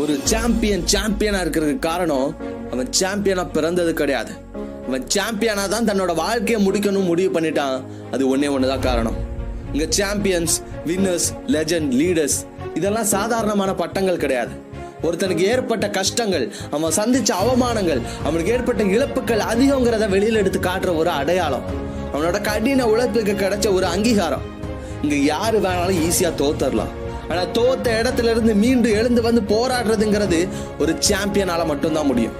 ஒரு சாம்பியனா இருக்கிறதுக்கு காரணம் அவன் சாம்பியனா பிறந்தது கிடையாது. அவன் சாம்பியனா தான் தன்னோட வாழ்க்கையை முடிக்கணும் முடிவு பண்ணிட்டான். அது ஒண்ணுதான் காரணம். இங்க சாம்பியன்ஸ், வின்னர்ஸ், லெஜண்ட், லீடர்ஸ் இதெல்லாம் சாதாரணமான பட்டங்கள் கிடையாது. ஒருத்தனுக்கு ஏற்பட்ட கஷ்டங்கள், அவன் சந்திச்ச அவமானங்கள், அவனுக்கு ஏற்பட்ட இழப்புகள் அதிகங்கிறத வெளியில எடுத்து காட்டுற ஒரு அடையாளம், அவனோட கடின உழைப்புக்கு கிடைச்ச ஒரு அங்கீகாரம். இங்க யாரு வேணாலும் ஈஸியா தோத்தரலாம். ஆனா தோத்த இடத்துல இருந்து மீண்டும் எழுந்து வந்து போராடுறதுங்கிறது ஒரு சாம்பியனால மட்டும்தான் முடியும்.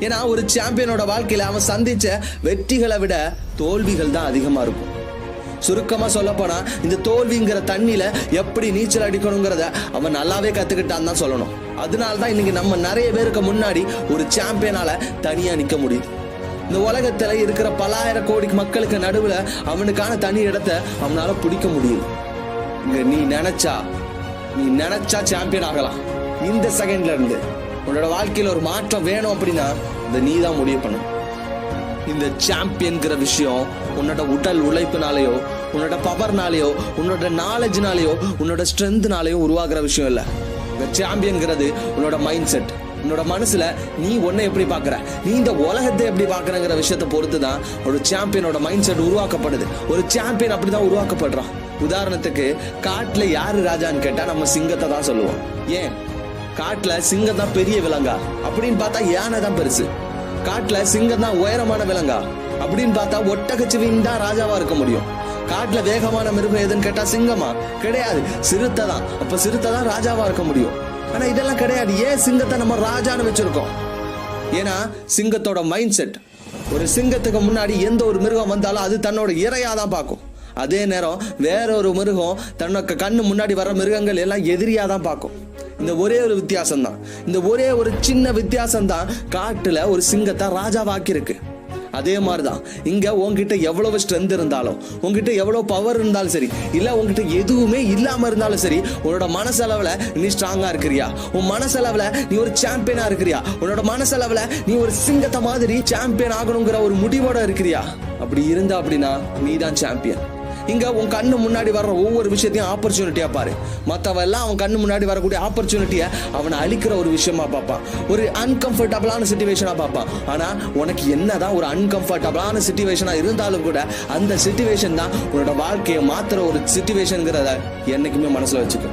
ஏன்னா ஒரு சாம்பியனோட வாழ்க்கையில அவன் சந்திச்ச வெற்றிகளை விட தோல்விகள் தான் அதிகமா இருக்கும். சுருக்கமா சொல்ல போனா இந்த தோல்விங்கிற தண்ணியில எப்படி நீச்சல் அடிக்கணுங்கிறத அவன் நல்லாவே கத்துக்கிட்டான்னு தான் சொல்லணும். அதனாலதான் இன்னைக்கு நம்ம நிறைய பேருக்கு முன்னாடி ஒரு சாம்பியனால தனியா நிக்க முடியுது. இந்த உலகத்துல இருக்கிற பல்லாயிரம் கோடி மக்களுக்கு நடுவுல அவனுக்கான தனி இடத்தை அவனால பிடிக்க முடியுது. இங்க நீ நினைச்சா சாம்பியன் ஆகலாம். இந்த செகண்ட்ல இருந்து உன்னோட வாழ்க்கையில ஒரு மாற்றம் வேணும் அப்படின்னா இந்த நீ தான் முடிவு பண்ணணும். இந்த சாம்பியன்கிற விஷயம் உன்னோட உடல் உழைப்புனாலேயோ, உன்னோட பவர்னாலேயோ, உன்னோட நாலேஜ்னாலேயோ, உன்னோட ஸ்ட்ரென்த்னாலேயோ உருவாக்குற விஷயம் இல்ல. இந்த சாம்பியன்கிறது உன்னோட மைண்ட் செட். உன்னோட மனசுல நீ உன்னை எப்படி பாக்குற, நீ இந்த உலகத்தை எப்படி பாக்குறங்கிற விஷயத்தை பொறுத்துதான் ஒரு சாம்பியனோட மைண்ட் செட் உருவாக்கப்படுது. ஒரு சாம்பியன் அப்படிதான் உருவாக்கப்படுறான். உதாரணத்துக்கு காட்டுல யாரு ராஜான்னு கேட்டா நம்ம சிங்கத்தை தான் சொல்லுவோம். ஏன் காட்டுல சிங்கம் தான் பெரிய விலங்கா அப்படின்னு பார்த்தா யானை தான் பெருசு. காட்டுல சிங்கம் தான் உயரமான விலங்கா அப்படின்னு பார்த்தா ஒட்டகச்சிவின் தான் ராஜாவா இருக்க முடியும். காட்டுல வேகமான மிருகம் எதுன்னு கேட்டா சிங்கமா? கிடையாது, சிறுத்தை தான். அப்ப சிறுத்தை தான் ராஜாவா இருக்க முடியும். ஆனா இதெல்லாம் கிடையாது. ஏன் சிங்கத்தை நம்ம ராஜான்னு வச்சிருக்கோம்? ஏன்னா சிங்கத்தோட மைண்ட் செட், ஒரு சிங்கத்துக்கு முன்னாடி எந்த ஒரு மிருகம் வந்தாலும் அது தன்னோட இரையா தான் பார்க்கும். அதே நேரம் வேற ஒரு மிருகம் தன்னோட கண்ணு முன்னாடி வர்ற மிருகங்கள் எல்லாம் எதிரியா தான் பார்க்கும். இந்த ஒரே ஒரு வித்தியாசம் தான், இந்த ஒரே ஒரு சின்ன வித்தியாசம் தான் காட்டுல ஒரு சிங்கத்தை ராஜாவாக்கி இருக்கு. அதே மாதிரிதான் இங்க உன்கிட்ட எவ்வளவு ஸ்ட்ரென்த் இருந்தாலும், உன்கிட்ட எவ்வளவு பவர் இருந்தாலும் சரி, இல்ல உன்கிட்ட எதுவுமே இல்லாம இருந்தாலும் சரி, உன்னோட மனசளவுல நீ ஸ்ட்ராங்கா இருக்கிறியா? உன் மனசளவுல நீ ஒரு சாம்பியனா இருக்கிறியா? உன்னோட மனசளவுல நீ ஒரு சிங்கத்தை மாதிரி சாம்பியன் ஆகணுங்கிற ஒரு முடிவோட இருக்கிறியா? அப்படி இருந்தா அப்படின்னா நீ தான் சாம்பியன். இங்க உன் கண்ணு முன்னாடி வர்ற ஒவ்வொரு விஷயத்தையும் ஆப்பர்ச்சுனிட்டியா பாரு. மத்தவெல்லாம் அவன் கண்ணு முன்னாடி வரக்கூடிய ஆப்பர்ச்சுனிட்டியை அவனை அழிக்கிற ஒரு விஷயமா பார்ப்பான், ஒரு அன்கம்ஃபர்டபுளான சிச்சுவேஷனா பார்ப்பான். ஆனா உனக்கு என்னதான் ஒரு அன்கம்ஃபர்டபுளான சிச்சுவேஷனா இருந்தாலும் கூட அந்த சிச்சுவேஷன் தான் உன்னோட வாழ்க்கையை மாத்துற ஒரு சிச்சுவேஷன்ங்கிறத என்னைக்குமே மனசுல வச்சுக்க.